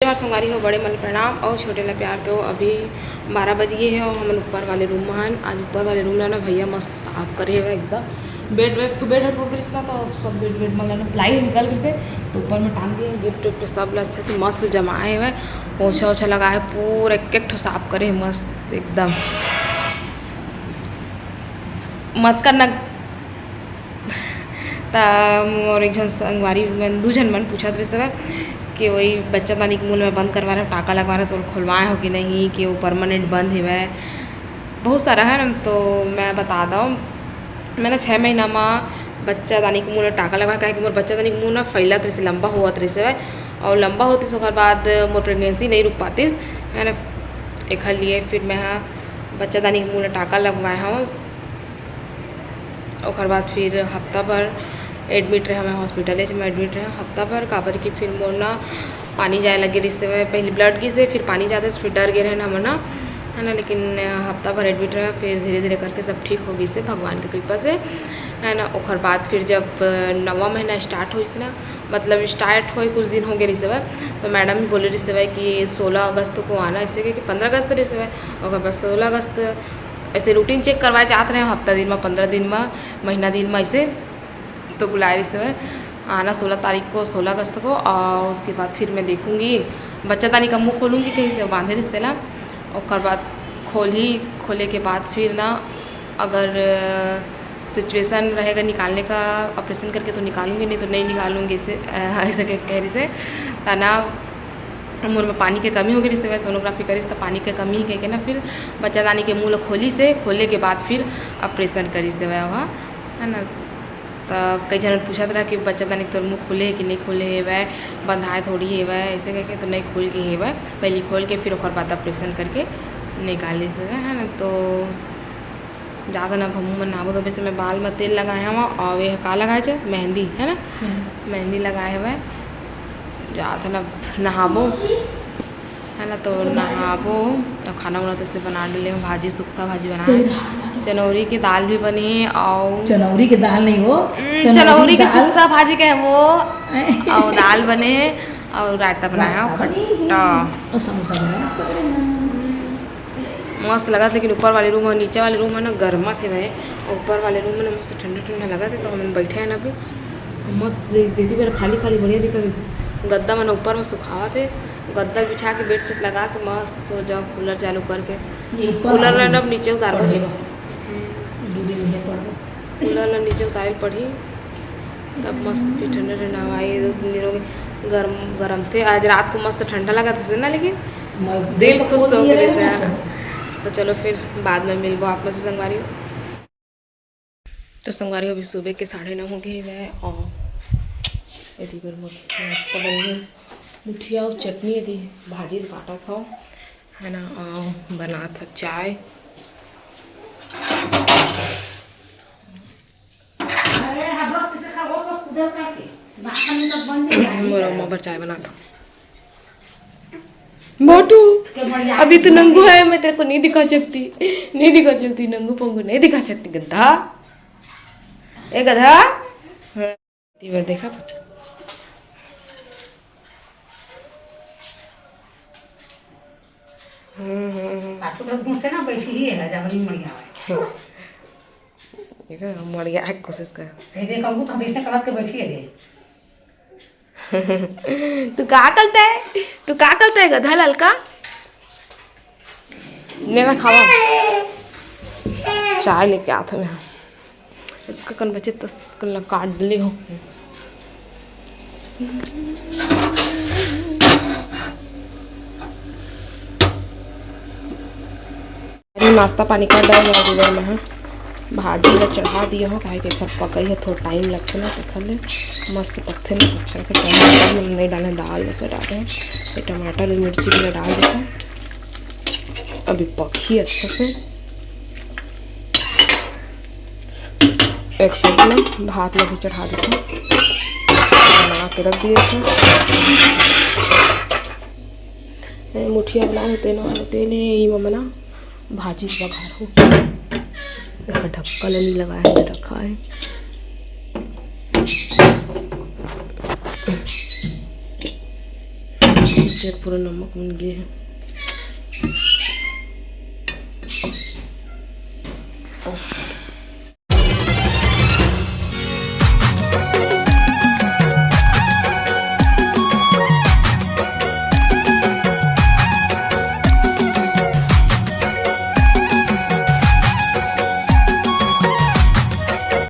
और संगवारी हो बड़े मन प्रणाम और छोटे ला प्यार। तो अभी 12 बज गए हैं और हम ऊपर वाले रूम में हैं। आज ऊपर वाले रूम में ना भैया मस्त साफ करे हुए एकदम बेड वेड तो बेड हेड टूट रिश्ता तो सब बेड वेड मतलब प्लाई निकल रही से तो ऊपर में टांग दिए गिफ्ट विफ्ट सब अच्छे से मस्त जमाए हुए पोछा ओछा लगाए पूरा एक साफ करे मस्त एकदम मत करना। और एक जन संगवारी में 2 जन मन पूछा रहे कि वही बच्चा दानी के मूल में बंद करवा रहे हो टाका लगवा रहे तो खुलवाए हो कि नहीं कि वो परमानेंट बंद है वह बहुत सारा है ना। तो मैं बता दूँ मैंने 6 महीना में बच्चा दानी के मुँह में टाका लगवाया कहे कि मोर बच्चा दानी के मुँह ना फैलत रही लंबा हुआ रही से और लंबा होती उसके बाद मोर प्रेगनेंसी नहीं रुक पाती है ना। एक लिए फिर मैं बच्चा दानी के मुँह में टाका लगवाया हूँ और बाद फिर हफ्ता भर एडमिट रहे हमें हॉस्पिटल में एडमिट रहे हफ्ता भर काबर की फिर मोर ना पानी जाए लगे रिश्ते में पहले ब्लड की से फिर पानी जाते फिर डर गए रहे ना हम ना है ना। लेकिन हफ्ता भर एडमिट रहे फिर धीरे धीरे करके सब ठीक हो गई से भगवान की कृपा से है ना। और बाद फिर जब 9वां महीना स्टार्ट हुई से ना मतलब स्टार्ट हो कुछ दिन हो गए रिश्ते में तो मैडम भी बोले रिश्ते कि 16 अगस्त को आना इससे कि 15 अगस्त रिश्ते में और बस 16 अगस्त ऐसे रूटीन चेक करवाए जाते रहे हफ्ता दिन में 15 दिन में महीना दिन में ऐसे तो बुलाए रिश्ते में आना 16 तारीख को 16 अगस्त को और उसके बाद फिर मैं देखूँगी बच्चा दानी का मुँह खोलूँगी कहीं से बांधे रिश्ते ला और बाद खोले के बाद फिर ना अगर सिचुएशन रहेगा निकालने का ऑपरेशन करके तो निकालूंगी नहीं तो नहीं निकालूंगी इसे ऐसे कह रही से तना मुँह में पानी की कमी होगी इससे सोनोग्राफी करी तो पानी की कमी कह के ना फिर बच्चा दानी के मुँह खोले के बाद फिर ऑपरेशन करी से वह है ना। तो कई जन पूछा था कि बच्चा दानी तो मुँह खुले है कि नहीं खुले है वह बंधाए थोड़ी है वह ऐसे करके तो नहीं खोल के है वह पहले खोल के फिर और बाद ऑपरेशन करके निकाली से है ना। तो ज़्यादा ना मुँह में नाबो धोबे से मैं बाल में तेल लगाए हुआ और ये का लगाए थे मेहंदी है ना मेहंदी लगाए हुए ज़्यादा ना नहाबो है ना। तो नहाबो तो खाना वाना तो इसे बना डाले भाजी सुखसा भाजी बनाए चनौरी की दाल भी बनी और चनौरी की दाल नहीं हो चनौरी की सुखसा भाजी का है वो और दाल बने और रायता बनाया खट्टा और समोसा बनाया मस्त लगा लेकिन ऊपर वाले रूम और नीचे वाले रूम है ना गर्मा थे वह ऊपर वाले रूम में ना मस्त ठंडा ठंडा लगा थे तो हम बैठे हैं ना अभी मस्त दीदी मेरा खाली खाली बढ़िया दिखा गद्दा मैंने ऊपर में सुखावा थे गद्दा बिछा के बेड शीट लगा के मस्त सो जाओ कूलर चालू करके कूलर ना नीचे उतार कूलर ला नीचे उतारे पड़ी तब मस्त फिर ठंडा ठंडा हवा 2-3 दिनों के गर्म थे। आज रात को मस्त ठंडा लगा था ना लेकिन दिल खुश हो गया तो चलो फिर बाद में मिलबो आप में से संगवारी हो। तो संगवारी हो भी सुबह के 9:30 हो गए वह और यदि कर नाश्ता बन गई मुठिया और चटनी यदि भाजी काटा था है ना और बना था चाय मोर चाय बना था मोटू अभी तो नंगू है मैं तेरे को नहीं दिखा सकती नंगू पंगू नहीं दिखा सकती गधा ए गधा देखा था से ना बैठी ही है जब मर गया है कोशिश कर तो देखने कलर के बैठी है तू क्या करता है गधा ललका लेना खावा चाय लेके आता मैं कन बचे तो कल काट ले हो नाश्ता पानी कर डाल में भाजी में चढ़ा दिया हो काहे के घर पकई है थोड़ा टाइम लगता ना देख ले मस्त पकते ना अच्छा के टमाटर में नहीं डाले दाल वैसे डाले ये टमाटर और मिर्ची भी डाल देता अभी पकी अच्छा से एक साइड में भात में भी चढ़ा देता बना के रख दिए थे मुठिया बना लेते तेल मना भाजी बघार हो ढक्कन नहीं लगाया है रखा है इधर पूरा नमक बन गया है।